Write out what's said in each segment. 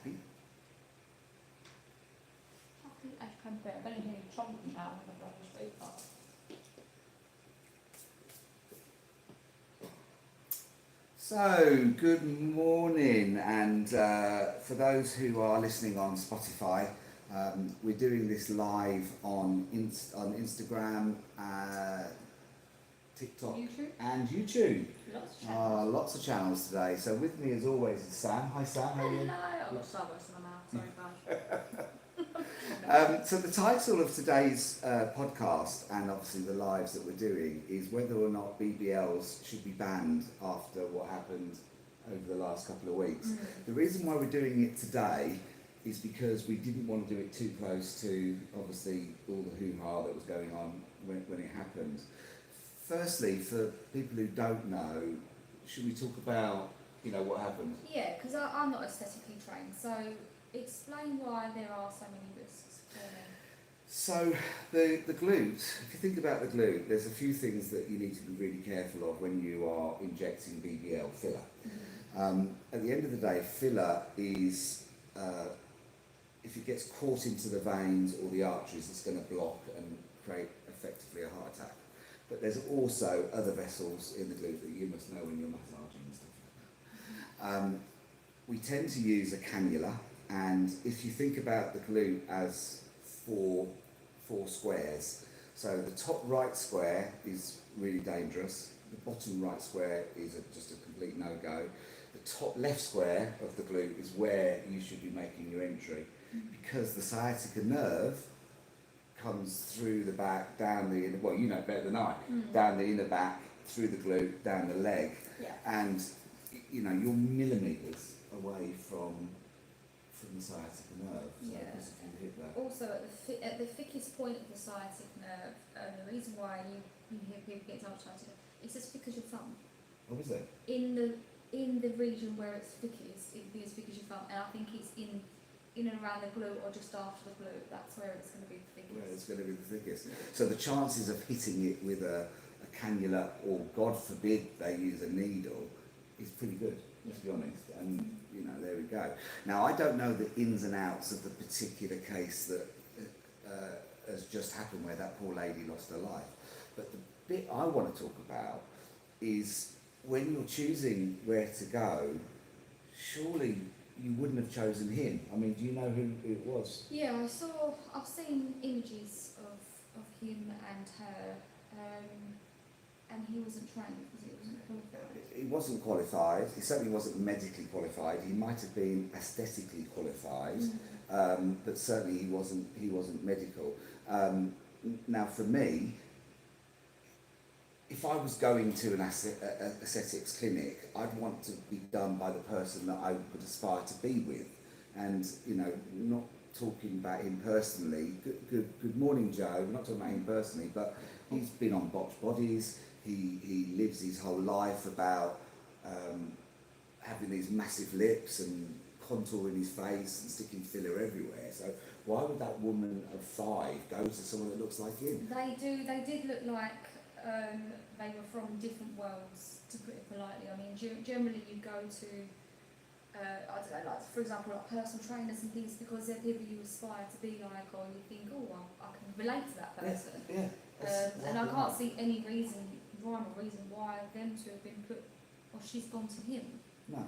happy? Happy as can be. I've only heard trumpet now when I've done the street part. So, good morning, and for those who are listening on Spotify, we're doing this live on Instagram, TikTok YouTube? and YouTube. Lots of channels. Lots of channels today. So with me as always is Sam. Hi Sam, how are you? Hello. I've got Starburst in my mouth. Sorry, guys. So the title of today's podcast, and obviously the lives that we're doing, is whether or not BBLs should be banned after what happened over the last couple of weeks. The reason why we're doing it today is because we didn't want to do it too close to, obviously, all the hoo-ha that was going on when it happened. Firstly, for people who don't know, should we talk about, what happened? Yeah, because I'm not aesthetically trained, so explain why there are so many risks for me. So the glute, if you think about the glute, there's a few things that you need to be really careful of when you are injecting BBL filler. At the end of the day, filler is, if it gets caught into the veins or the arteries, it's going to block and create effectively a heart attack. But there's also other vessels in the glute that you must know when you're massaging and stuff like that. We tend to use a cannula, and if you think about the glute as four squares, so the top right square is really dangerous, the bottom right square is just a complete no-go, the top left square of the glute is where you should be making your entry, because the sciatica nerve comes through the back, down the inner, well, you know better than I, down the inner back, through the glute, down the leg, and you're millimetres away from the sciatic nerve. So if you hit that. Also, at the thickest point of the sciatic nerve, the reason why you hear people get so much sciatic nerve, it's just because your thumb. Oh, is it? In the region where it's thickest, it'd be as thick as your thumb, and I think it's in and around the glute or just after the glute. That's where it's going to be the thickest. Where it's going to be the thickest. So the chances of hitting it with a cannula, or God forbid they use a needle, is pretty good, to be honest. And there we go. Now, I don't know the ins and outs of the particular case that has just happened where that poor lady lost her life. But the bit I want to talk about is when you're choosing where to go, surely you wouldn't have chosen him. I mean, do you know who it was? Yeah, I've seen images of him and her, and he wasn't trained because he wasn't qualified. He wasn't qualified. He certainly wasn't medically qualified. He might have been aesthetically qualified, but certainly he wasn't medical. Now, for me, if I was going to an aesthetics clinic, I'd want to be done by the person that I would aspire to be with, and not talking about him personally. Good morning, Joe. We're not talking about him personally, but he's been on botched bodies. He lives his whole life about having these massive lips and contouring his face and sticking filler everywhere. So why would that woman of 5 go to someone that looks like him? They did look like they were from different worlds, to put it politely. I mean, generally you go to, I don't know, like for example, like personal trainers and things, because they're people you aspire to be like, or you think, oh, well, I can relate to that person. Yeah. And I can't see any rhyme or reason why them two have been put, or she's gone to him. No.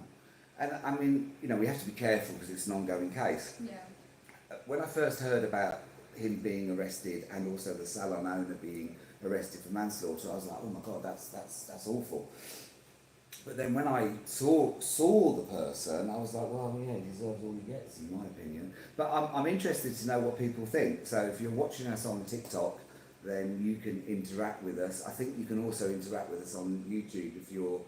And I mean, we have to be careful because it's an ongoing case. Yeah. When I first heard about him being arrested and also the salon owner being arrested for manslaughter, I was like, oh my God, that's awful. But then when I saw the person, I was like, well, yeah, he deserves all he gets, in my opinion. But I'm interested to know what people think. So if you're watching us on TikTok, then you can interact with us. I think you can also interact with us on YouTube if you're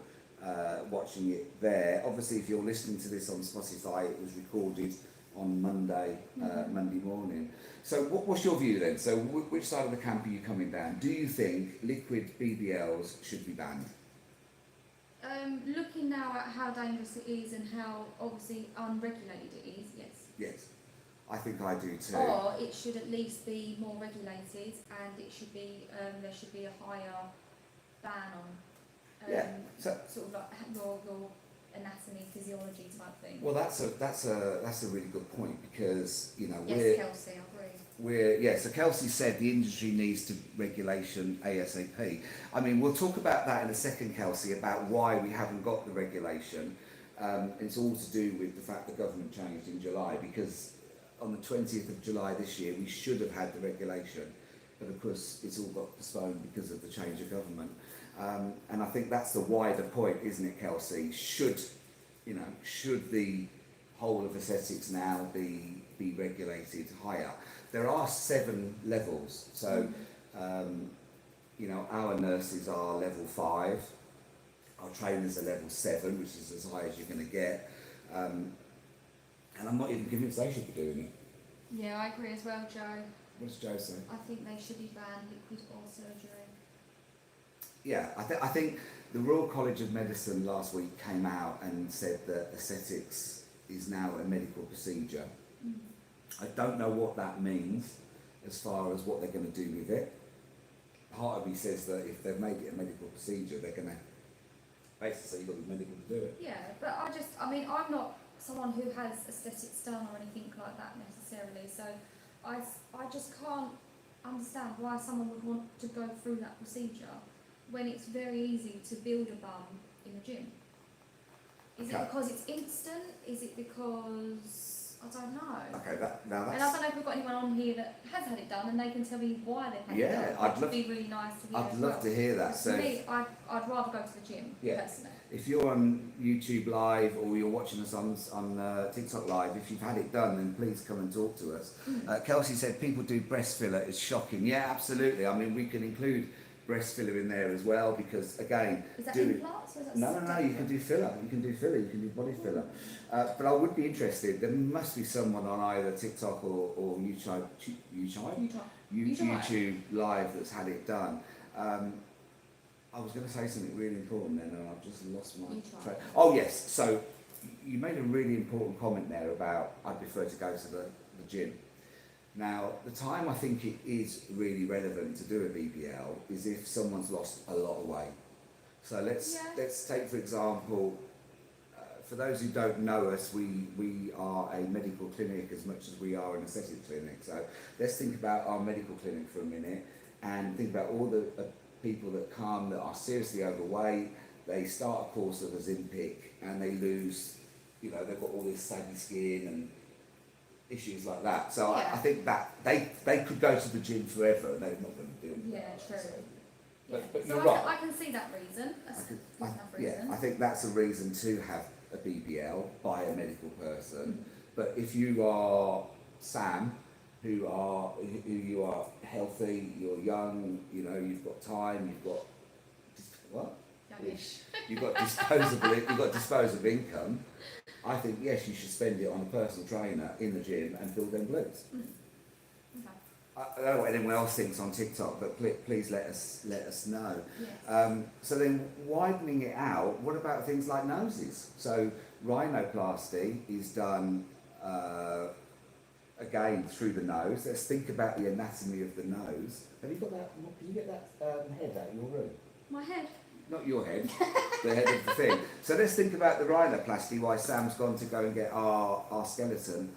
watching it there. Obviously, if you're listening to this on Spotify, it was recorded on Monday morning. So what's your view then? So which side of the camp are you coming down? Do you think liquid BBLs should be banned? Looking now at how dangerous it is and how obviously unregulated it is, yes. Yes, I think I do too. Or it should at least be more regulated, and it should be there should be a higher ban on sort of like your anatomy, physiology type thing. Well, that's a really good point, because Yes, Kelsey, I agree. So Kelsey said the industry needs to regulation ASAP. I mean, we'll talk about that in a second, Kelsey, about why we haven't got the regulation. It's all to do with the fact the government changed in July, because on the 20th of July this year we should have had the regulation, but of course it's all got postponed because of the change of government. And I think that's the wider point, isn't it, Kelsey? Should the whole of Essex now be regulated higher? There are 7 levels, so our nurses are level 5, our trainers are level 7, which is as high as you're going to get, and I'm not even convinced they should be doing it. Yeah, I agree as well, Joe. What does Joe say? I think they should be banned, liquid oil surgery. Yeah, I think the Royal College of Medicine last week came out and said that aesthetics is now a medical procedure. I don't know what that means as far as what they're going to do with it. Part of me says that if they've made it a medical procedure, they're going to basically say you've got to be medical to do it. Yeah, but I'm not someone who has aesthetics done or anything like that necessarily, so I just can't understand why someone would want to go through that procedure when it's very easy to build a bum in the gym. Is it because it's instant? Is it because... I don't know. Okay, and I don't know if we've got anyone on here that has had it done and they can tell me why they've had it done. Yeah, It'd be really nice to hear. I'd love to hear that. So for me, I'd rather go to the gym, personally. If you're on YouTube Live or you're watching us on TikTok Live, if you've had it done, then please come and talk to us. Kelsey said people do breast filler. It's shocking. Yeah, absolutely. I mean, we can include breast filler in there as well, because again, is that implants or is that no, you can do filler. You can do body filler. But I would be interested. There must be someone on either TikTok or YouTube Live that's had it done. I was going to say something really important then, and I've just lost my train. Oh yes, so you made a really important comment there about I prefer to go to the gym. Now, the time I think it is really relevant to do a BBL is if someone's lost a lot of weight. So let's take, for example, for those who don't know us, we are a medical clinic as much as we are an aesthetic clinic. So let's think about our medical clinic for a minute and think about all the people that come that are seriously overweight. They start a course of Ozempic and they lose, they've got all this saggy skin and issues like that. So I think that they could go to the gym forever and they're not going to do it. Yeah, true. But so you're right. I can see that reason. That's enough reason. Yeah, I think that's a reason to have a BBL by a medical person. But if you are Sam, who you are healthy, you're young, you've got time, you've got you've got disposable income. I think yes, you should spend it on a personal trainer in the gym and build them glutes. Okay. I don't know what anyone else thinks on TikTok, but please let us know. Yes. So then, widening it out, what about things like noses? So rhinoplasty is done again through the nose. Let's think about the anatomy of the nose. Have you got that? Can you get that head out of your room? My head. Not your head, the head of the thing. So let's think about the rhinoplasty, why Sam's gone to go and get our skeleton.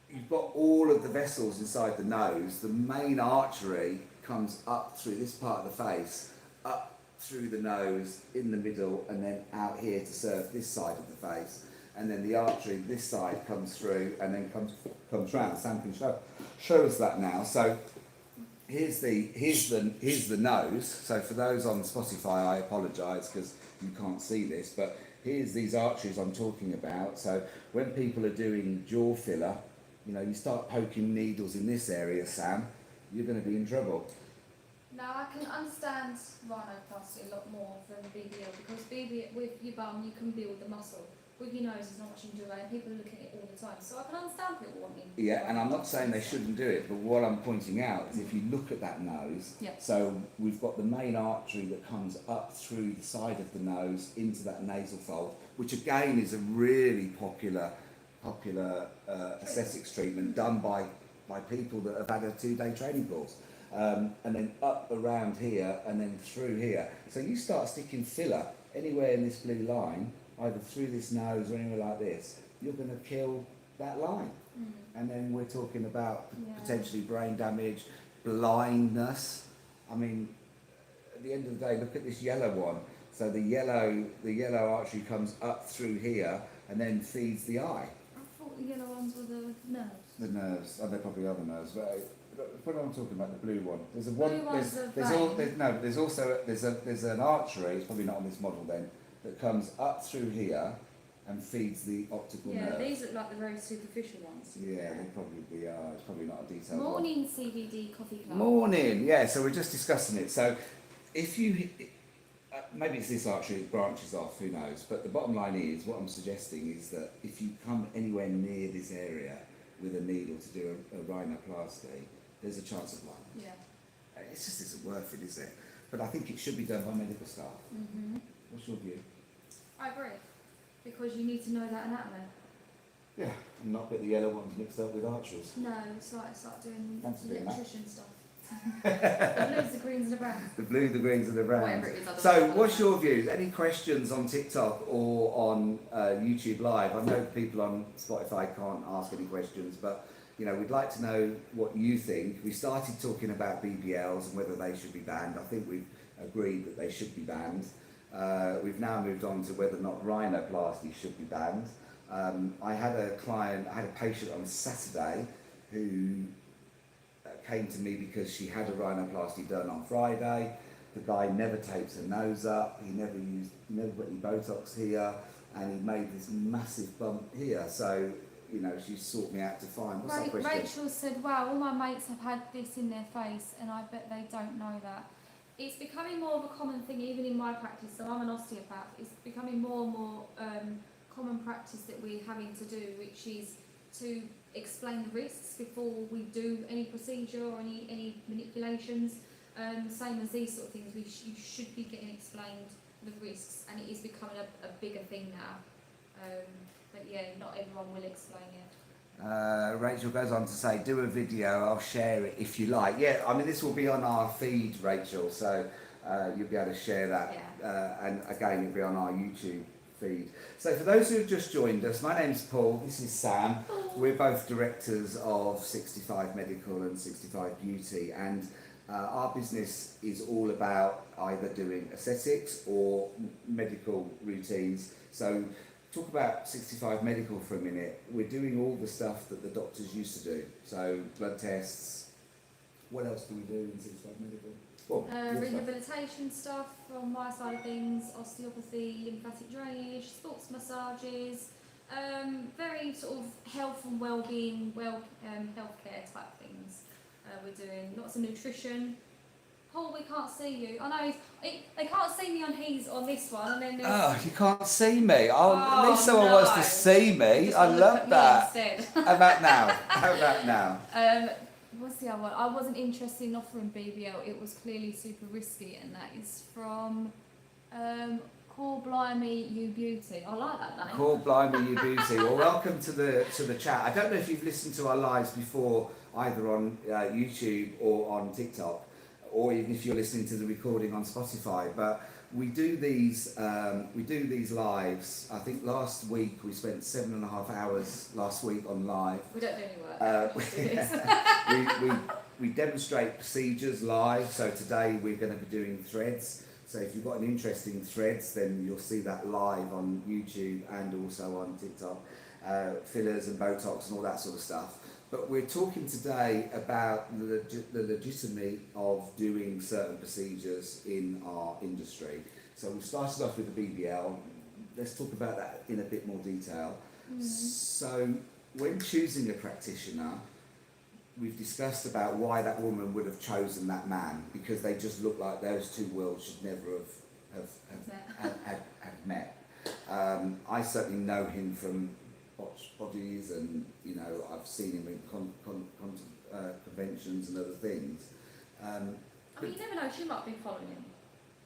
You've got all of the vessels inside the nose. The main artery comes up through this part of the face, up through the nose, in the middle, and then out here to serve this side of the face. And then the artery this side comes through and then comes round. Sam can show us that now. So here's the nose. So for those on Spotify, I apologise because you can't see this, but here's these arteries I'm talking about. So when people are doing jaw filler, you start poking needles in this area, Sam, you're going to be in trouble. Now I can understand rhinoplasty a lot more than BBL, because BBL, with your bum you can build the muscle. With your nose, there's not much you can do, and people are looking at it all the time. So I can understand people wanting. Yeah, and I'm not saying they shouldn't do it, but what I'm pointing out is if you look at that nose, so we've got the main artery that comes up through the side of the nose into that nasal fold, which again is a really popular aesthetics treatment done by people that have had a 2-day training course. And then up around here and then through here. So you start sticking filler anywhere in this blue line, either through this nose or anywhere like this, you're going to kill that line. And then we're talking about potentially brain damage, blindness. I mean, at the end of the day, look at this yellow one. So the yellow artery comes up through here and then feeds the eye. I thought the yellow ones were the nerves. The nerves, oh, they probably are the nerves, but what I'm talking about, the blue one. There's a Blue one. one's the There's also there's an artery. It's probably not on this model then, that comes up through here and feeds the optical nerve. Yeah, these look like the very superficial ones. Yeah, they probably are. It's probably not a detailed one. Morning CBD coffee club. Morning, yeah, so we're just discussing it. So if you, maybe it's this artery that branches off, who knows, but the bottom line is, what I'm suggesting is that if you come anywhere near this area with a needle to do a rhinoplasty, there's a chance of blindness. Yeah. It just isn't worth it, is it? But I think it should be done by medical staff. What's your view? I agree. Because you need to know that anatomy. Yeah, and not get the yellow ones mixed up with arteries. No, it's like doing Fancy doing that. electrician stuff. The blues, the greens and the browns. The blue, the greens and the browns. Whatever it is. So what's your views? Any questions on TikTok or on YouTube Live? I know people on Spotify can't ask any questions, but you know, we'd like to know what you think. We started talking about BBLs and whether they should be banned. I think we've agreed that they should be banned. We've now moved on to whether or not rhinoplasty should be banned. I had a patient on Saturday who came to me because she had a rhinoplasty done on Friday. The guy never taped her nose up, he never put any Botox here, and he made this massive bump here. So, you know, she sought me out to find, what's that question? Rachel said, wow, all my mates have had this in their face and I bet they don't know that. It's becoming more of a common thing even in my practice, so I'm an osteopath. It's becoming more and more common practice that we're having to do, which is to explain the risks before we do any procedure or any manipulations. Same as these sort of things, you should be getting explained the risks, and it is becoming a bigger thing now. But yeah, not everyone will explain it. Rachel goes on to say, do a video, I'll share it if you like. Yeah, I mean, this will be on our feed, Rachel, so you'll be able to share that. Yeah. And again, it'll be on our YouTube feed. So for those who have just joined us, my name's Paul, this is Sam. We're both directors of 65 Medical and 65 Beauty, and our business is all about either doing aesthetics or medical routines. So talk about 65 Medical for a minute. We're doing all the stuff that the doctors used to do. So blood tests. What else do we do in 65 Medical? Well, Rehabilitation stuff on my side of things, osteopathy, lymphatic drainage, sports massages, very sort of health and well-being, healthcare type things. We're doing lots of nutrition. Paul, we can't see you. I know they can't see me on this one, and then oh, you can't see me. Oh, at least someone wants to see me. I love that. How about now? How about now? What's the other one? I wasn't interested in offering BBL. It was clearly super risky, and that is from Call Blimey You Beauty. I like that name. Call Blimey You Beauty. Well, welcome to the chat. I don't know if you've listened to our lives before, either on YouTube or on TikTok, or even if you're listening to the recording on Spotify. But we do these lives. I think last week we spent 7.5 hours last week on live. We don't do any work. We demonstrate procedures live. So today we're going to be doing threads. So if you've got an interest in threads, then you'll see that live on YouTube and also on TikTok. Fillers and Botox and all that sort of stuff. But we're talking today about the legitimacy of doing certain procedures in our industry. So we started off with the BBL. Let's talk about that in a bit more detail. So when choosing a practitioner, we've discussed about why that woman would have chosen that man, because they just look like those two worlds should never have met. I certainly know him from watch bodies, and you know, I've seen him in conventions and other things. I mean, you never know, she might be following him.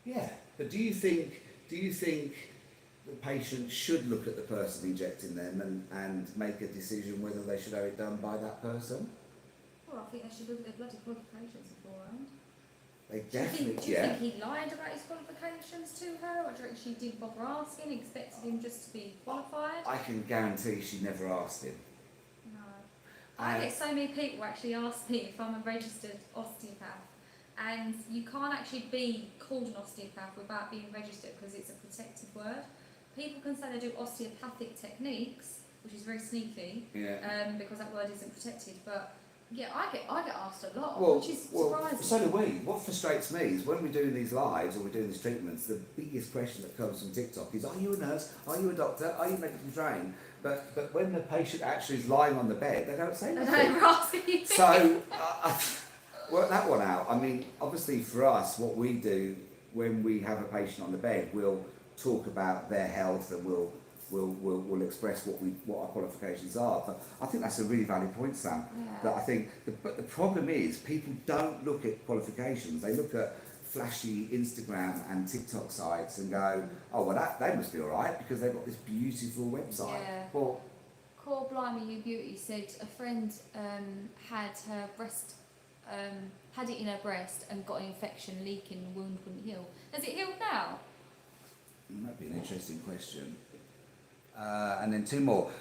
Yeah, but do you think the patient should look at the person injecting them and make a decision whether they should have it done by that person? Well, I think they should look at their bloody qualifications beforehand. They Do you definitely, think he lied about his qualifications to her, or do you reckon she didn't bother asking, expected him just to be qualified? I can guarantee she never asked him. No. I get so many people actually ask me if I'm a registered osteopath, and you can't actually be called an osteopath without being registered because it's a protected word. People can say they do osteopathic techniques, which is very sneaky, because that word isn't protected, but yeah, I get asked a lot, which is surprising. So do we. What frustrates me is when we're doing these lives or we're doing these treatments, the biggest question that comes from TikTok is, are you a nurse? Are you a doctor? Are you medically trained? But when the patient actually is lying on the bed, they don't say anything. They don't ask anything. So work that one out. I mean, obviously for us, what we do when we have a patient on the bed, we'll talk about their health and we'll express what our qualifications are. But I think that's a really valid point, Sam. Yeah. That I think, but the problem is people don't look at qualifications. They look at flashy Instagram and TikTok sites and go, oh well, they must be all right because they've got this beautiful website. Yeah. Well, Core Blimey You Beauty said a friend had her breast, had it in her breast and got an infection, leaking, the wound wouldn't heal. Has it healed now? Might be an interesting question. And then two more.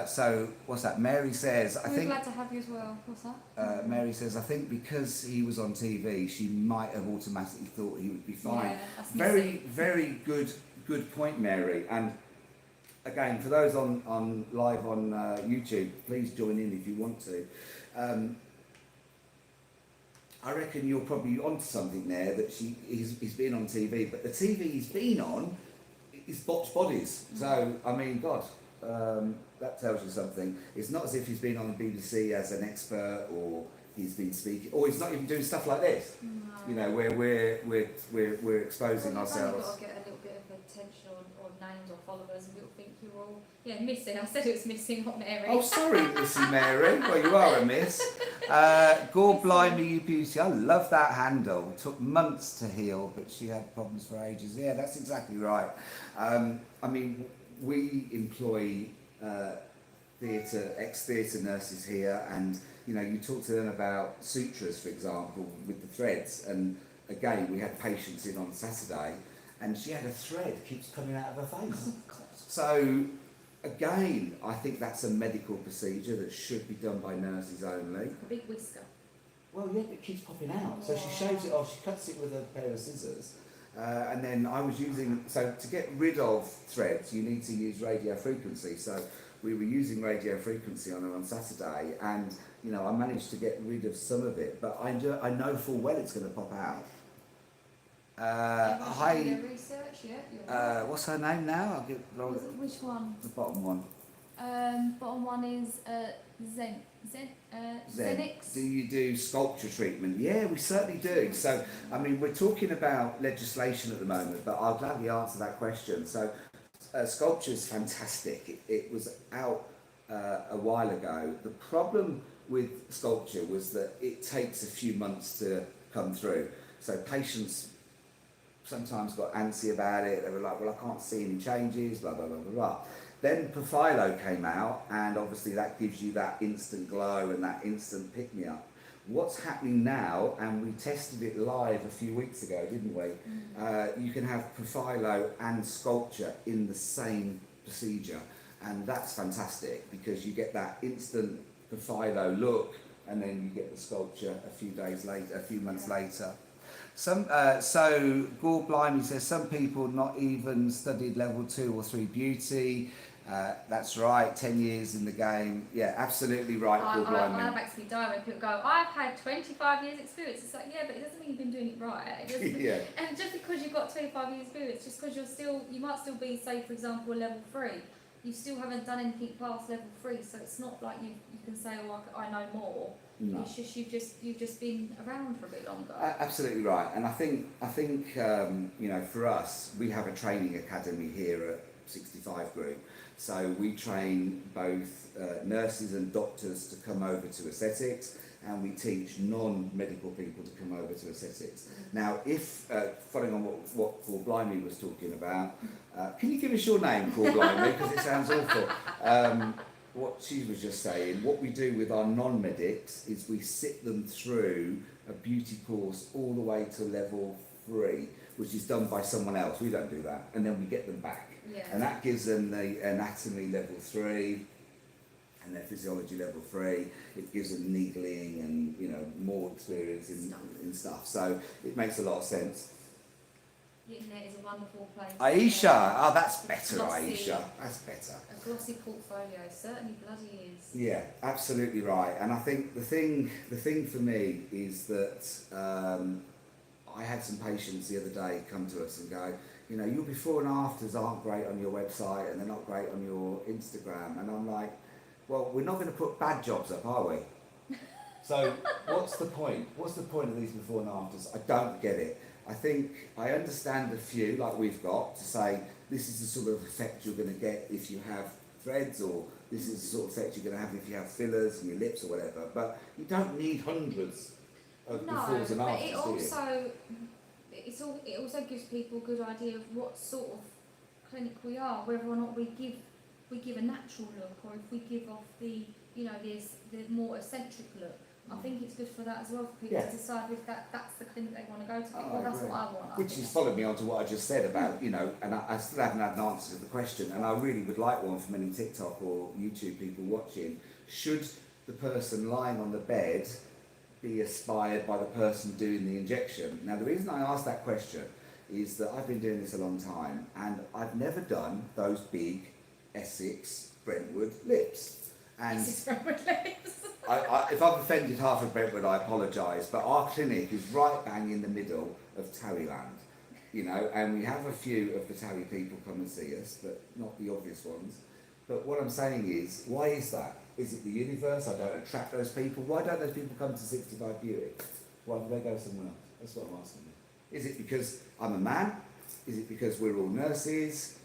So what's that? Mary says, We're glad to have you as well. What's that? Mary says, I think because he was on TV, she might have automatically thought he would be fine. Yeah, that's Very good point, Mary. And again, for those on live on YouTube, please join in if you want to. I reckon you're probably onto something there that he's been on TV, but the TV he's been on is botched bodies. So, I mean, God, that tells you something. It's not as if he's been on the BBC as an expert or he's been speaking, or he's not even doing stuff like this. No. You know, where we're exposing ourselves. You've only got to get a little bit of attention or names or followers, and people think you're all missing. I said it was missing, not Mary. Oh, sorry, Missy Mary. Well, you are a miss. God blimey, you beauty. I love that handle. It took months to heal, but she had problems for ages. Yeah, that's exactly right. I mean, we employ ex-theatre nurses here, and you know, you talk to them about sutras, for example, with the threads. And again, we had patients in on Saturday, and she had a thread keeps coming out of her face. So again, I think that's a medical procedure that should be done by nurses only. A big whisker. Well, yeah, but it keeps popping out. So she shaves it off, she cuts it with a pair of scissors. And then I was using, so to get rid of threads, you need to use radio frequency. So we were using radio frequency on her on Saturday, and you know, I managed to get rid of some of it, but I know full well it's going to pop out. Hi. What's her name now? I'll get Which one? the bottom one. Bottom one is Zenix. Do you do sculpture treatment? Yeah, we certainly do. So, I mean, we're talking about legislation at the moment, but I'll gladly answer that question. So, sculpture is fantastic. It was out a while ago. The problem with sculpture was that it takes a few months to come through. So patients sometimes got antsy about it. They were like, well, I can't see any changes, blah, blah, blah, blah, blah. Then Profilo came out, and obviously that gives you that instant glow and that instant pick-me-up. What's happening now, and we tested it live a few weeks ago, didn't we? You can have Profilo and sculpture in the same procedure, and that's fantastic because you get that instant Profilo look, and then you get the sculpture a few days later, a few months later. So Gore Blimey says some people not even studied level 2 or 3 beauty. That's right, 10 years in the game. Yeah, absolutely right, Gore Blimey. I've actually died when people go, I've had 25 years experience. It's like, yeah, but it doesn't mean you've been doing it right. Yeah. And just because you've got 25 years experience, just because you might still be, say, for example, a level 3, you still haven't done anything past level 3, so it's not like you can say, oh, I know more. No. It's just you've just been around for a bit longer. Absolutely right, and I think you know, for us, we have a training academy here at 65 Group. So we train both nurses and doctors to come over to aesthetics, and we teach non-medical people to come over to aesthetics. Now, if following on what Paul Blimey was talking about, can you give us your name, Paul Blimey, because it sounds awful. What she was just saying, what we do with our non-medics is we sit them through a beauty course all the way to level 3, which is done by someone else. We don't do that, and then we get them back, and that gives them the anatomy level 3 and their physiology level 3. It gives them needling and, you know, more experience in stuff. So it makes a lot of sense. The internet is a wonderful place. Aisha, oh, that's better, Glossy. Aisha. That's better. A glossy portfolio certainly bloody is. Yeah, absolutely right. And I think the thing for me is that I had some patients the other day come to us and go, you know, your before and afters aren't great on your website and they're not great on your Instagram. And I'm like, well, we're not going to put bad jobs up, are we? So what's the point? What's the point of these before and afters? I don't get it. I think I understand a few, like we've got, to say this is the sort of effect you're going to get if you have threads, or this is the sort of effect you're going to have if you have fillers in your lips or whatever. But you don't need hundreds of befores and afters, it also gives people a good idea of what sort of clinic we are, whether or not we give a natural look, or if we give off the, you know, the more eccentric look. I think it's good for that as well, for people to decide if that's the clinic they want to go to. Well, that's what I want. Which is following me on to what I just said about, you know, and I still haven't had an answer to the question, and I really would like one from any TikTok or YouTube people watching. Should the person lying on the bed be inspired by the person doing the injection? Now, the reason I asked that question is that I've been doing this a long time, and I've never done those big Essex, Brentwood lips. And Essex, Brentwood lips. if I've offended half of Brentwood, I apologise, but our clinic is right bang in the middle of Towyland, you know, and we have a few of the Towy people come and see us, but not the obvious ones. But what I'm saying is, why is that? Is it the universe? I don't attract those people. Why don't those people come to 65 Beauty? Why do they go somewhere else? That's what I'm asking you. Is it because I'm a man? Is it because we're all nurses?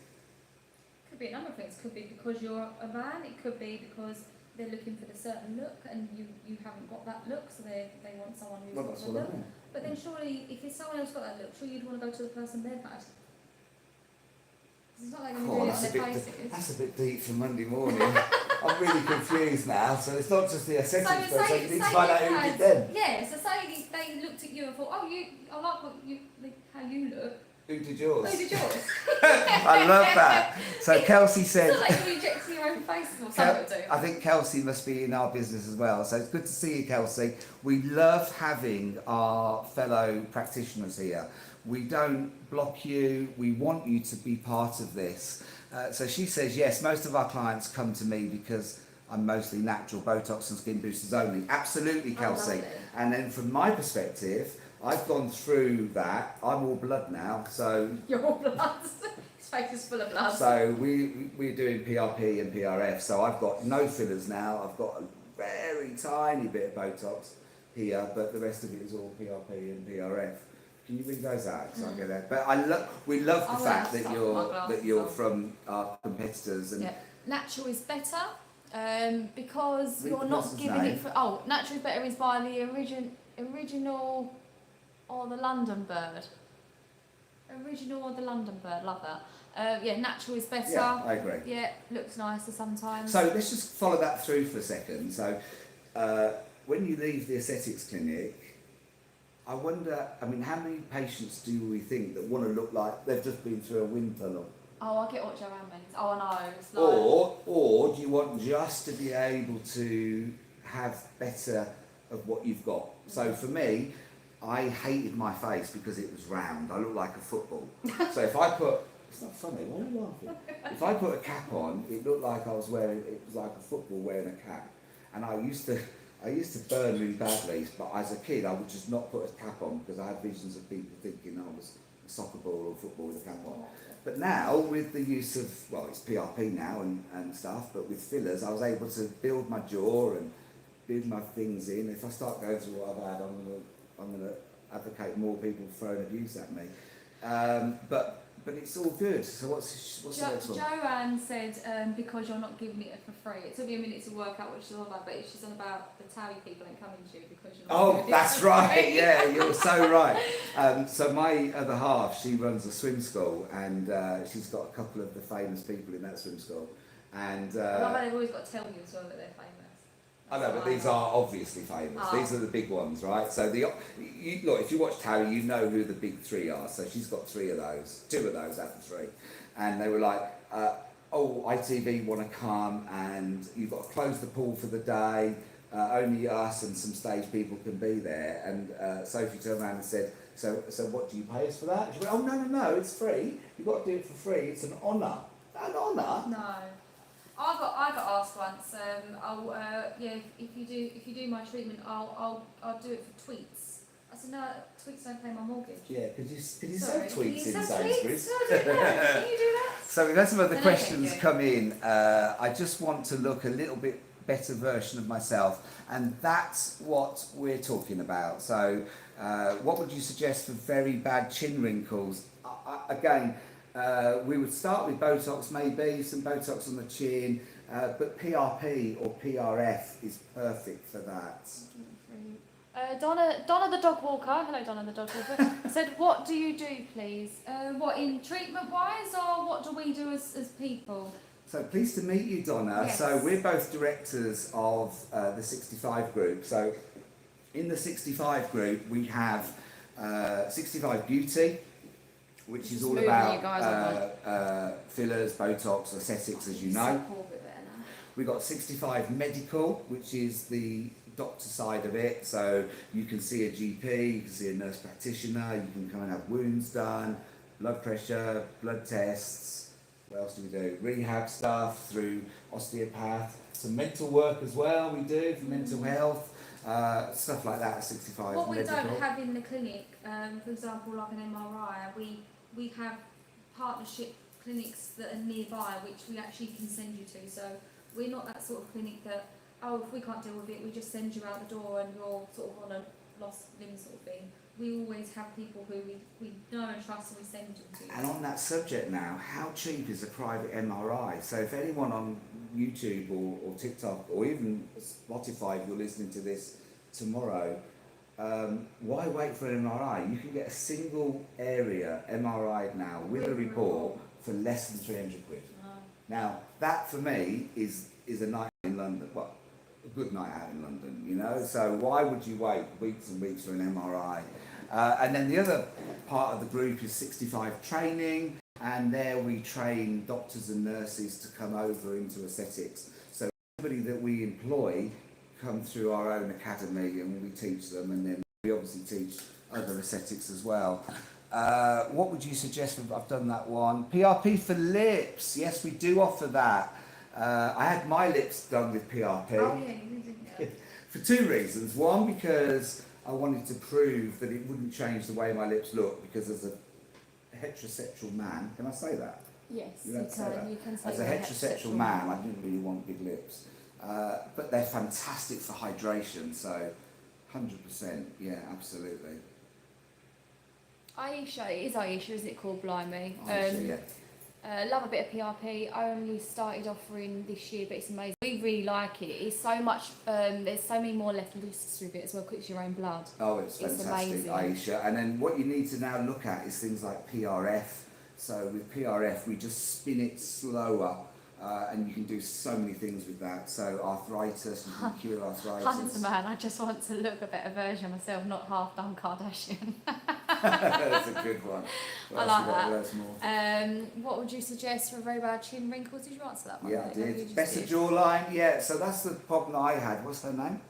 Could be a number of things. Could be because you're a man. It could be because they're looking for the certain look and you haven't got that look, so they want someone who's got the look. But then surely, if it's someone else got that look, surely you'd want to go to the person they've had. It's not like you're doing it on their faces. That's a bit deep for Monday morning. I'm really confused now. So it's not just the aesthetics, so you need to find out who did them. Yeah, so say they looked at you and thought, oh, I like how you look. Who did yours? Who did yours? I love that. So Kelsey said... It's not like you're injecting your own face or something. I think Kelsey must be in our business as well. So it's good to see you, Kelsey. We love having our fellow practitioners here. We don't block you. We want you to be part of this. So she says, yes, most of our clients come to me because I'm mostly natural, Botox and skin boosters only. Absolutely, Kelsey. And then from my perspective, I've gone through that. I'm all blood now, so... You're all blood. His face is full of blood. So we're doing PRP and PRF, so I've got no fillers now. I've got a very tiny bit of Botox here, but the rest of it is all PRP and PRF. Can you bring those out? So I get that. But we love the fact that you're from our competitors. And yeah. Natural is better because you're not giving it for... Oh, natural is better is by the original... or the London bird. Original or the London bird, love that. Yeah, natural is better. Yeah, I agree. Yeah, looks nicer sometimes. So let's just follow that through for a second. So when you leave the aesthetics clinic, I wonder, I mean, how many patients do we think that want to look like they've just been through a wind tunnel? Oh, I get what Joanne means. Oh, I know. It's like... Or do you want just to be able to have better of what you've got? So for me, I hated my face because it was round. I looked like a football. So if I put... It's not funny, why are you laughing? If I put a cap on, it looked like I was wearing... It was like a football wearing a cap. And I used to burn really badly, but as a kid I would just not put a cap on because I had visions of people thinking I was a soccer ball or football with a cap on. But now, with the use of, well, it's PRP now and stuff, but with fillers, I was able to build my jaw and build my things in. If I start going through what I've had, I'm going to advocate more people throwing abuse at me. But it's all good. So what's the next one? Joanne said because you're not giving it for free. It took me a minute to work out what she's on about, but she's on about the Towie people ain't coming to you because you're not giving it that's for right. free. Yeah, you're so right. So my other half, she runs a swim school, and she's got a couple of the famous people in that swim school. And I love how they've always got to tell you as well that they're famous. I know, but these are obviously famous. Oh. These are the big ones, right? So look, if you watch Tarry, you know who the big three are. So she's got two of those out of three, and they were like, "Oh, ITV want to come, and you've got to close the pool for the day. Only us and some stage people can be there." And Sophie turned around and said, "So what do you pay us for that?" She went, "Oh no, it's free. You've got to do it for free. It's an honour." An honour? No. I got asked once. If you do my treatment, I'll do it for tweets. I said no, tweets don't pay my mortgage. Yeah, could you sell tweets in Sainsbury's? Sainsbury's? Can you do that? So we've had some other No, questions thank you. come in. I just want to look a little bit better version of myself, and that's what we're talking about. So what would you suggest for very bad chin wrinkles? Again, we would start with Botox, maybe some Botox on the chin, but PRP or PRF is perfect for that. Donna the dog walker, hello Donna the dog walker, said, "What do you do, please?" What in treatment wise, or what do we do as people? So pleased to meet you, Donna. Yes. So we're both directors of the 65 group. So in the 65 group, we have 65 Beauty, which is all Moving about you guys fillers, Botox, aesthetics, as you know. We've got 65 Medical, which is the doctor side of it. So you can see a GP, you can see a nurse practitioner, you can come and have wounds done, blood pressure, blood tests. What else do we do? Rehab stuff through osteopath. Some mental work as well we do for mental health. Stuff like that at 65 What we Medical. don't have in the clinic, for example, like an MRI, we have partnership clinics that are nearby, which we actually can send you to. So we're not that sort of clinic that, oh, if we can't deal with it, we just send you out the door and you're sort of on a lost limb sort of thing. We always have people who we know and trust, and we send them to you. And on that subject now, how cheap is a private MRI? So if anyone on YouTube or TikTok or even Spotify, if you're listening to this tomorrow, why wait for an MRI? You can get a single area MRI now with a report for less than 300 quid. Oh. Now, that for me is a night in London. Well, a good night out in London, you know? So why would you wait weeks and weeks for an MRI? And then the other part of the group is 65 training, and there we train doctors and nurses to come over into aesthetics. So everybody that we employ come through our own academy, and we teach them, and then we obviously teach other aesthetics as well. What would you suggest? I've done that one. PRP for lips. Yes, we do offer that. I had my lips done with PRP. Oh yeah, you didn't. For two reasons. One, because I wanted to prove that it wouldn't change the way my lips look, because as a heterosexual man, can I say that? Yes, You don't say that. you can say As a you're heterosexual man, I didn't really want big lips. But they're fantastic for hydration, so 100%, yeah, absolutely. Aisha, it is Aisha, isn't it, called Blimey? Yeah. Love a bit of PRP. I only started offering this year, but it's amazing. We really like it. It's so much, there's so many more left loose with it as well, because it's your own blood. Oh, it's fantastic, Aisha. And then what you need to now look at is things like PRF. So with PRF, we just spin it slower, and you can do so many things with that. So arthritis, you can cure arthritis. Hunter man, I just want to look a better version of myself, not half done Kardashian. That's a good one. I like that. Loads more. What would you suggest for very bad chin wrinkles? Did you answer that one? Yeah, I Maybe you did. just Better did. jawline, yeah. So that's the problem I had. What's her name?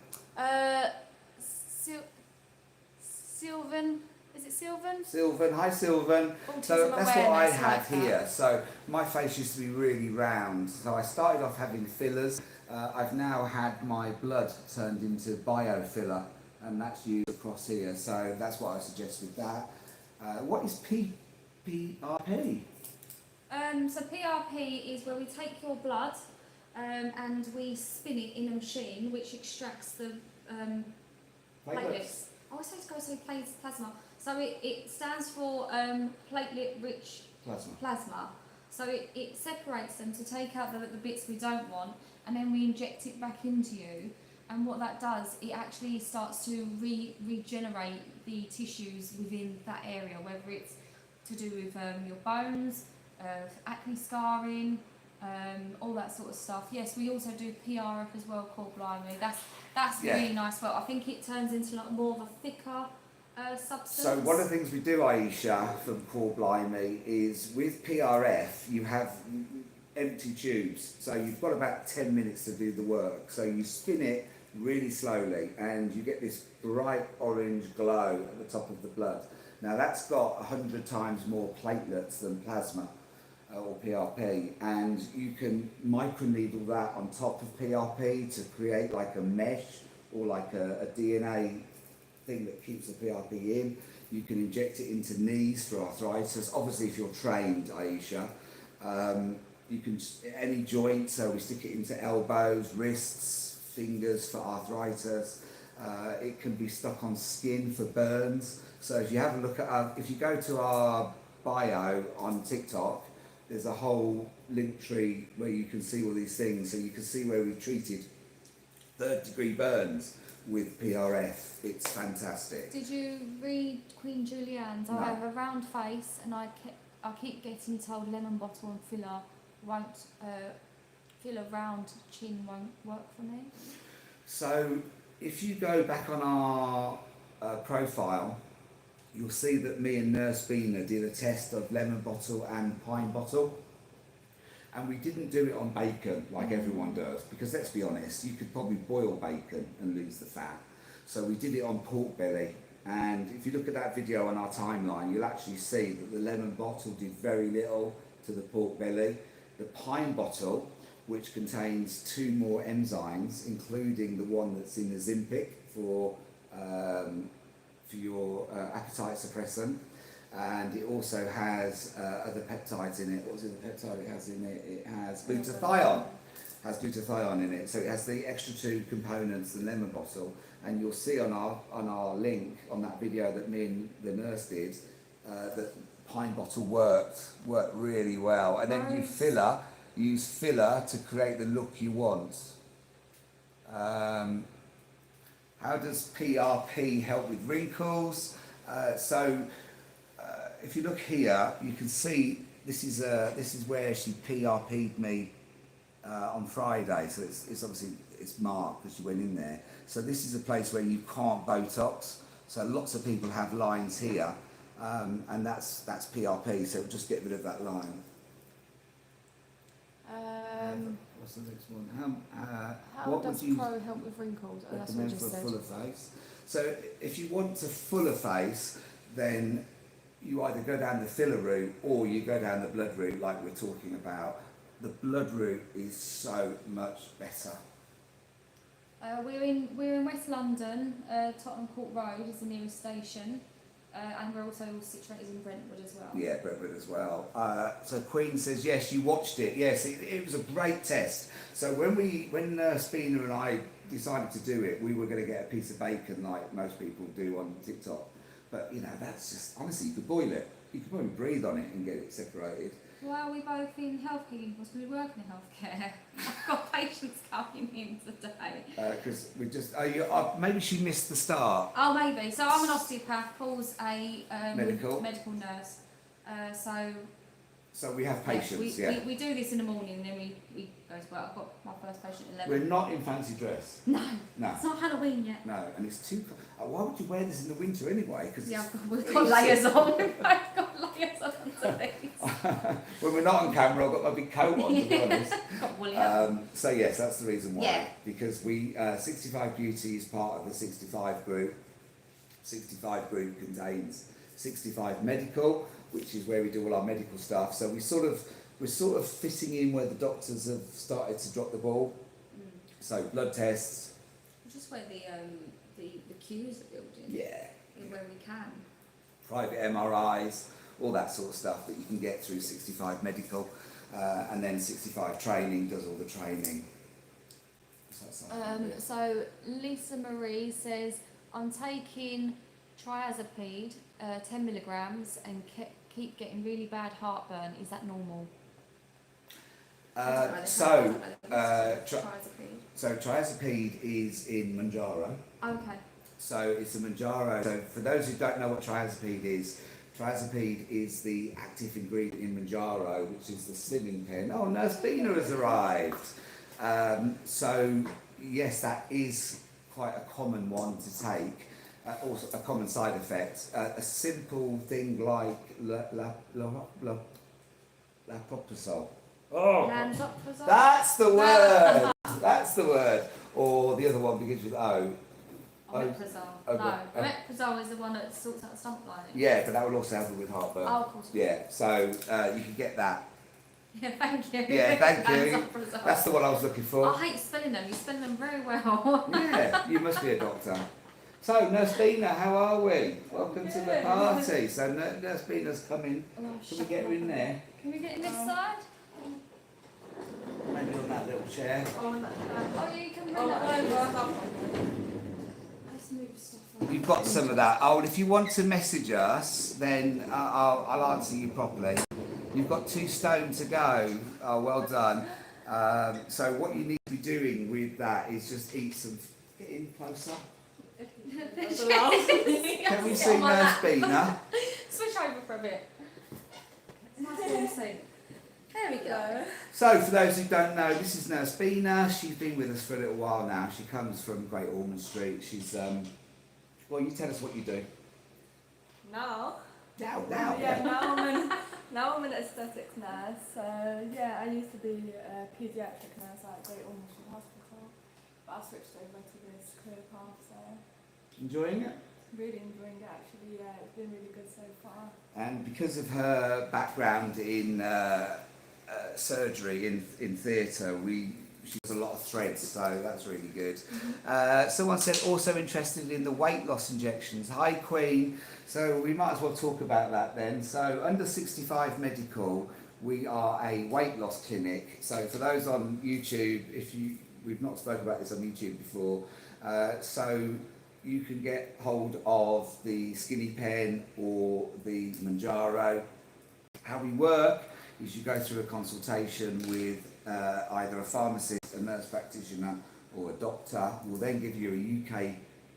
Sylvan, is it Sylvan? Sylvan. Hi, Sylvan. So Autism that's what I awareness, had like that. here. So my face used to be really round. So I started off having fillers. I've now had my blood turned into biofiller, and that's used across here. So that's what I suggest with that. What is PRP? So PRP is where we take your blood and we spin it in a machine which extracts the platelets. I always have to go say plasma. So it stands for platelet-rich plasma. So it separates them to take out the bits we don't want, and then we inject it back into you. And what that does, it actually starts to regenerate the tissues within that area, whether it's to do with your bones, acne scarring, all that sort of stuff. Yes, we also do PRF as well, called blimey. That's Yeah. really nice. Well, I think it turns into like more of a thicker substance. So one of the things we do, Aisha, from Core Blimey is with PRF you have empty tubes, so you've got about 10 minutes to do the work. So you spin it really slowly and you get this bright orange glow at the top of the blood. Now that's got 100 times more platelets than plasma or PRP, and you can microneedle that on top of PRP to create like a mesh or like a DNA thing that keeps the PRP in. You can inject it into knees for arthritis. Obviously, if you're trained, Aisha, you can any joint. So we stick it into elbows, wrists, fingers for arthritis. It can be stuck on skin for burns. So if you have a look at, if you go to our bio on TikTok, there's a whole link tree where you can see all these things. So you can see where we've treated third-degree burns with PRF. It's fantastic. Did you read Queen Julianne's? No. I have a round face, and I keep getting told lemon bottle and filler won't filler round chin won't work for me. So if you go back on our profile, you'll see that me and Nurse Bina did a test of lemon bottle and pine bottle. And we didn't do it on bacon like everyone does, because let's be honest, you could probably boil bacon and lose the fat. So we did it on pork belly. And if you look at that video on our timeline, you'll actually see that the lemon bottle did very little to the pork belly. The pine bottle, which contains 2 more enzymes, including the one that's in the Ozempic for your appetite suppressant, and it also has other peptides in it. What was the peptide it has in it? It has glutathione. In it, so it has the extra 2 components in the lemon bottle. And you'll see on our link on that video that me and the nurse did that pine bottle worked really well. And then use filler to create the look you want. How does PRP help with wrinkles? If you look here, you can see this is where she PRP'd me on Friday. So it's obviously it's marked because she went in there. So this is a place where you can't Botox. So lots of people have lines here, and that's PRP. So just get rid of that line. What's the next one? How what does would you Pro help with wrinkles? Oh, that's what you recommend just for a said. fuller face? So if you want a fuller face, then you either go down the filler route or you go down the blood route like we're talking about. The blood route is so much better. We're in West London. Tottenham Court Road is the nearest station, and we're also situated in Brentwood as well. Yeah, Brentwood as well. So Queen says, yes, you watched it. Yes, it was a great test. So when Spina and I decided to do it, we were going to get a piece of bacon like most people do on TikTok. But, you know, that's just, honestly, you could boil it. You could probably breathe on it and get it separated. Well, we're both in healthcare because we work in healthcare. I've got patients coming in today. Because we just, maybe she missed the start. Oh, maybe. So I'm an osteopath, Paul's a Medical nurse. So we have patients, we do this in the morning and then we go as well. I've got my first patient at 11. We're not in fancy dress. No. No. It's not Halloween yet. No, and it's too. Why would you wear this in the winter anyway? Cause yeah, we've got layers on. We've both got layers on underneath. When we're not on camera, I've got my big coat on, to be honest. Got woolly up. So yes, that's the reason why. Yeah. Because we 65 Beauty is part of the 65 group. 65 group contains 65 Medical, which is where we do all our medical stuff. So we're sort of fitting in where the doctors have started to drop the ball. So blood tests. Just where the queues are built in. Yeah. Where we can. Private MRIs, all that sort of stuff that you can get through 65 Medical, and then 65 Training does all the training. So Lisa Marie says, I'm taking triazepide, 10 milligrams, and keep getting really bad heartburn. Is that normal? Triazepide is in Manjaro. Okay. So it's a Manjaro. So for those who don't know what triazepide is, Trazopide is the active ingredient in Manjaro, which is the slimming pen. Oh, Nurse Bina has arrived. So yes, that is quite a common one to take. Also a common side effect. A simple thing like lansoprazole. Oh, Lansoprazole? that's the word. That's the word. Or the other one begins with O. Omeprazole. No, omeprazole is the one that sorts out stomach lining. Yeah, but that will also help with heartburn. Oh, of course. Yeah, so you can get that. Yeah, thank you. Yeah, thank you. Lansoprazole. That's the one I was looking for. I hate spelling them. You spell them very well. Yeah, you must be a doctor. So, Nurse Bina, how are we? Welcome to the party. So, Nurse Bina's coming. Oh, Can we get her in there? Can we get in this side? Maybe on that little chair. Oh, yeah, you can move that over. Let's move stuff over. You've got some of that. Oh, and if you want to message us, then I'll answer you properly. You've got 2 stone to go. Oh, well done. So what you need to be doing with that is just eat some... Get in closer. Can we see Nurse Bina? Switch over for a bit. Nice to see. There we go. So, for those who don't know, this is Nurse Bina. She's been with us for a little while now. She comes from Great Ormond Street. She's, well, you tell us what you do. Now? Now. Yeah, now I'm an aesthetics nurse. So, yeah, I used to be a paediatric nurse at Great Ormond Street Hospital. But I switched over to this career path, so... Enjoying it? Really enjoying it, actually. Yeah, it's been really good so far. And because of her background in surgery, in theatre, she does a lot of threads, so that's really good. Someone said also interested in the weight loss injections. Hi Queen. So we might as well talk about that then. So under 65 Medical, we are a weight loss clinic. So for those on YouTube, we've not spoken about this on YouTube before, so you can get hold of the Skinny Pen or the Manjaro. How we work is you go through a consultation with either a pharmacist, a nurse practitioner or a doctor. We'll then give you a UK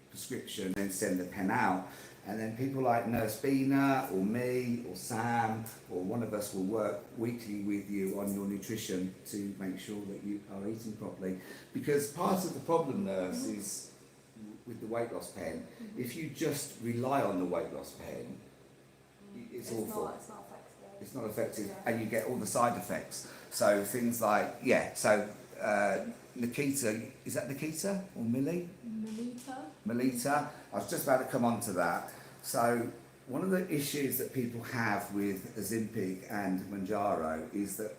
prescription and send the pen out. And then people like Nurse Bina or me or Sam or one of us will work weekly with you on your nutrition to make sure that you are eating properly. Because part of the problem, nurse, is with the weight loss pen, if you just rely on the weight loss pen, it's awful. It's not effective. It's not effective, Yeah. and you get all the side effects. So things like, Nikita, is that Nikita or Millie? Melita. I was just about to come on to that. So one of the issues that people have with Ozempic and Manjaro is that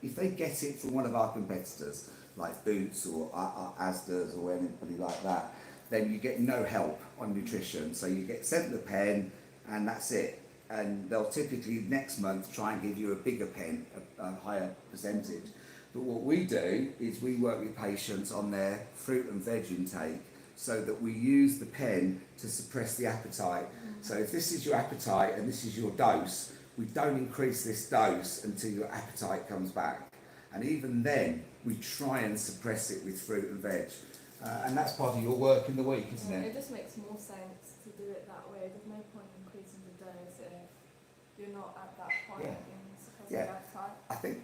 if they get it from one of our competitors, like Boots or Asda's or anybody like that, then you get no help on nutrition. So you get sent the pen and that's it. And they'll typically next month try and give you a bigger pen, a higher percentage. But what we do is we work with patients on their fruit and veg intake so that we use the pen to suppress the appetite. So if this is your appetite and this is your dose, we don't increase this dose until your appetite comes back. And even then, we try and suppress it with fruit and veg. And that's part of your work in the week, isn't it? It just makes more sense to do it that way. There's no point in increasing the dose if you're not at that point in suppressing Yeah. appetite.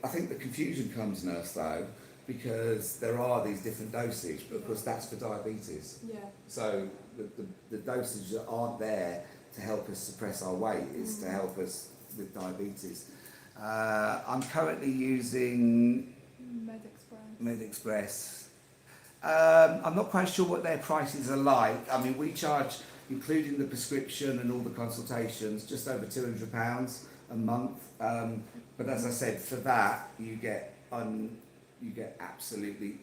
I think the confusion comes, nurse, though, because there are these different dosage, because that's for diabetes. Yeah. So the dosages that aren't there to help us suppress our weight, is to help us with diabetes. I'm currently using MedExpress. I'm not quite sure what their prices are like. I mean, we charge, including the prescription and all the consultations, just over £200 a month. But as I said, for that you get absolutely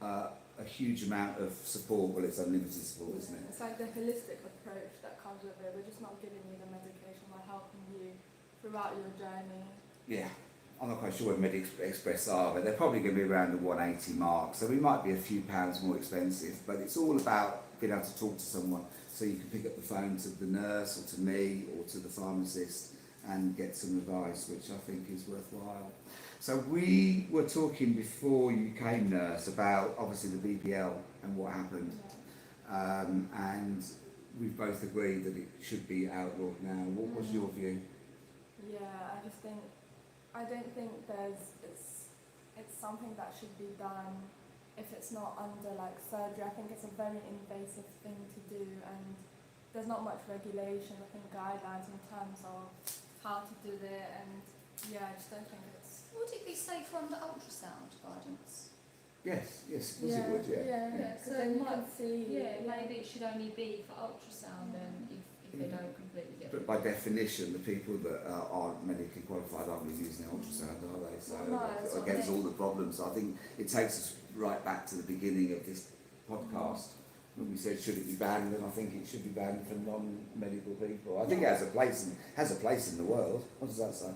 a huge amount of support. Well, it's unlimited support, isn't it? It's like the holistic approach that comes with it. We're just not giving you the medication, we're helping you throughout your journey. Yeah. I'm not quite sure what MedExpress are, but they're probably going to be around the 180 mark. So we might be a few pounds more expensive, but it's all about being able to talk to someone. So you can pick up the phone to the nurse or to me or to the pharmacist and get some advice, which I think is worthwhile. So we were talking before you came, nurse, about obviously the BBL and what happened. And we've both agreed that it should be outlawed now. What was your view? Yeah, I don't think it's something that should be done if it's not under like surgery. I think it's a very invasive thing to do, and there's not much regulation, I think guidelines in terms of how to do it, and yeah, I just don't think it's... What did we say from the ultrasound guidance? Yes, of course it would, Yeah, So so then you might- can see... Maybe it should only be for ultrasound then if they don't completely get But by definition, the people that aren't medically qualified aren't really using the ultrasound, are they? So No, that's what I against think. all the problems, I think it takes us right back to the beginning of this podcast when we said should it be banned, and I think it should be banned for non-medical people. I think it has a place in the world. What does that say?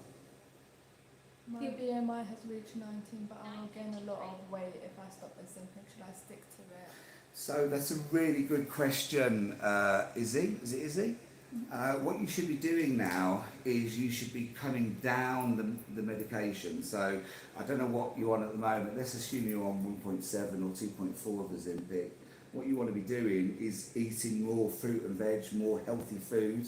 My BMI has reached 19, but I will gain a lot of weight if I stop this thing. Should I stick to it? So that's a really good question, Izzy. Is it Izzy? What you should be doing now is you should be cutting down the medication. So I don't know what you're on at the moment. Let's assume you're on 1.7 or 2.4 of the Ozempic. What you want to be doing is eating more fruit and veg, more healthy food,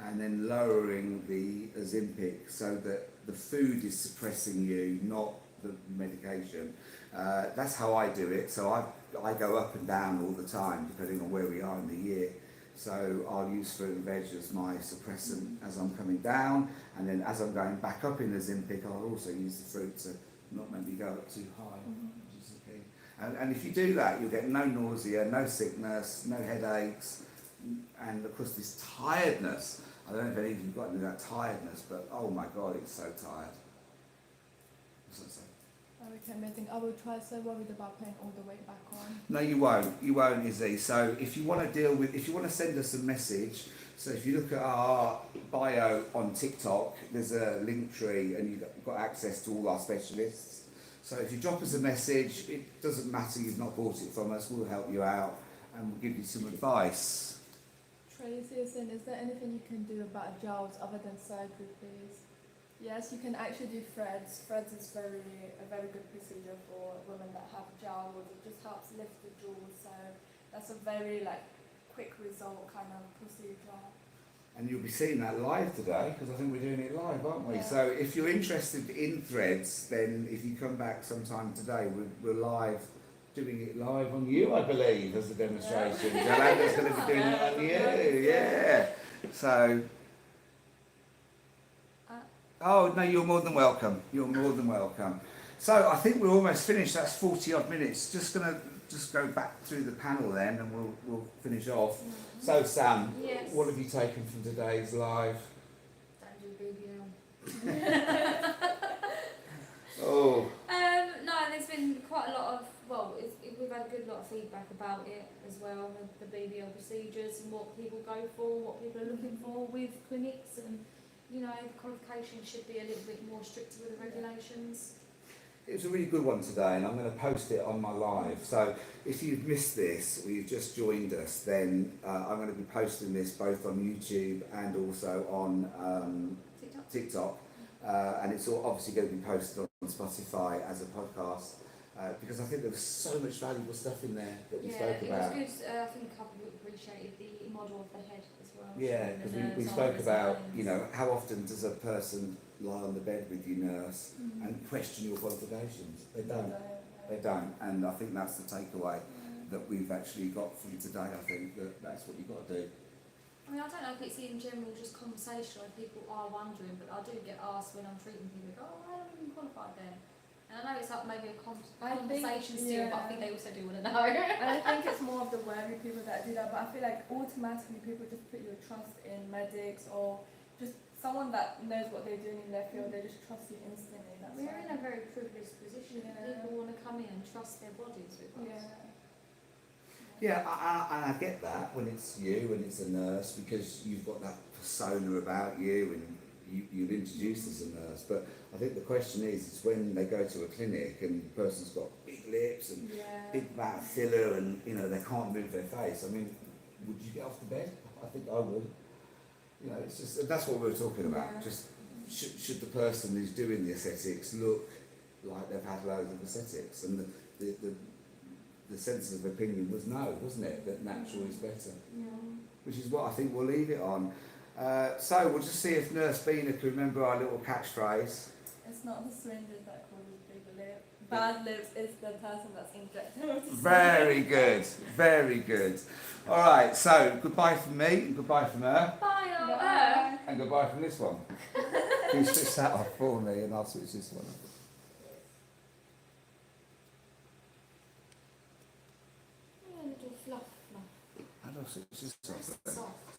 and then lowering the Ozempic so that the food is suppressing you, not the medication. That's how I do it. So I go up and down all the time depending on where we are in the year. So I'll use fruit and veg as my suppressant as I'm coming down, and then as I'm going back up in the Ozempic, I'll also use the fruit to not make me go up too high, which is the key. And if you do that, you'll get no nausea, no sickness, no headaches, and of course this tiredness. I don't know if any of you've got any of that tiredness, but oh my God, it's so tired. What's that say? Okay, amazing. I will try. So worried about putting all the weight back on. No, you won't. You won't, Izzy. So if you want to send us a message, so if you look at our bio on TikTok, there's a link tree and you've got access to all our specialists. So if you drop us a message, it doesn't matter you've not bought it from us, we'll help you out and we'll give you some advice. Tracy is saying, is there anything you can do about jowls other than surgery, please? Yes, you can actually do threads. Threads is a very good procedure for women that have jowls. It just helps lift the jaws, so that's a very quick result kind of procedure. And you'll be seeing that live today, because I think we're doing it live, aren't we? Yeah. So if you're interested in threads, then if you come back sometime today, we're live, doing it live on you, I believe, as a demonstration. Jolanda's going to be doing it on you, yeah. So, oh no, you're more than welcome. You're more than welcome. So I think we're almost finished. That's 40 odd minutes. Just go back through the panel then, and we'll finish off. So Sam, Yes. what have you taken from today's live? Don't do BBL. Oh, No, there's been quite a lot of, we've had a good lot of feedback about it as well, the BBL procedures and what people go for, what people are looking for with clinics, and the qualifications should be a little bit more stricter with the regulations. it was a really good one today, and I'm going to post it on my live. So if you've missed this or you've just joined us, then I'm going to be posting this both on YouTube and also on TikTok. And it's all obviously going to be posted on Spotify as a podcast, because I think there was so much valuable stuff in there that we spoke about. It was good. I think a couple of people appreciated the model of the head as well. Yeah, because we spoke about, how often does a person lie on the bed with you, nurse, and question your qualifications? They don't. They don't. And I think that's the takeaway that we've actually got from today. I think that's what you've got to do. I mean, I don't know if it's in general just conversation or people are wondering, but I do get asked when I'm treating people, I haven't even qualified then. And I know it's like maybe a conversation still, but I think they also do want to know. And I think it's more of the wary people that do that, but I feel like automatically people just put your trust in medics or just someone that knows what they're doing in their field. They just trust you instantly. That's We're why. in a very privileged position. Yeah. People want to come in and trust their bodies with us. Yeah. Yeah, and I get that when it's you and it's a nurse, because you've got that persona about you and you're introduced as a nurse. But I think the question is when they go to a clinic and the person's got big lips and big amount of filler and they can't move their face. I mean, would you get off the bed? I think I would. It's just that's what we were talking about. Yeah. Just should the person who's doing the aesthetics look like they've had loads of aesthetics, and the the sensitive opinion was no, wasn't it? That natural is better, Yeah. which is what I think we'll leave it on. So we'll just see if Nurse Bina can remember our little catchphrase. It's not the syringes that causes big lips. Bad lips is the person that's injecting. Very good, very good. All right, so goodbye from me and goodbye from her. Bye, Bye. And goodbye from this one. Can you switch that off for me and I'll switch this one off? Yeah, a little fluff. How do I switch this off then? Soft.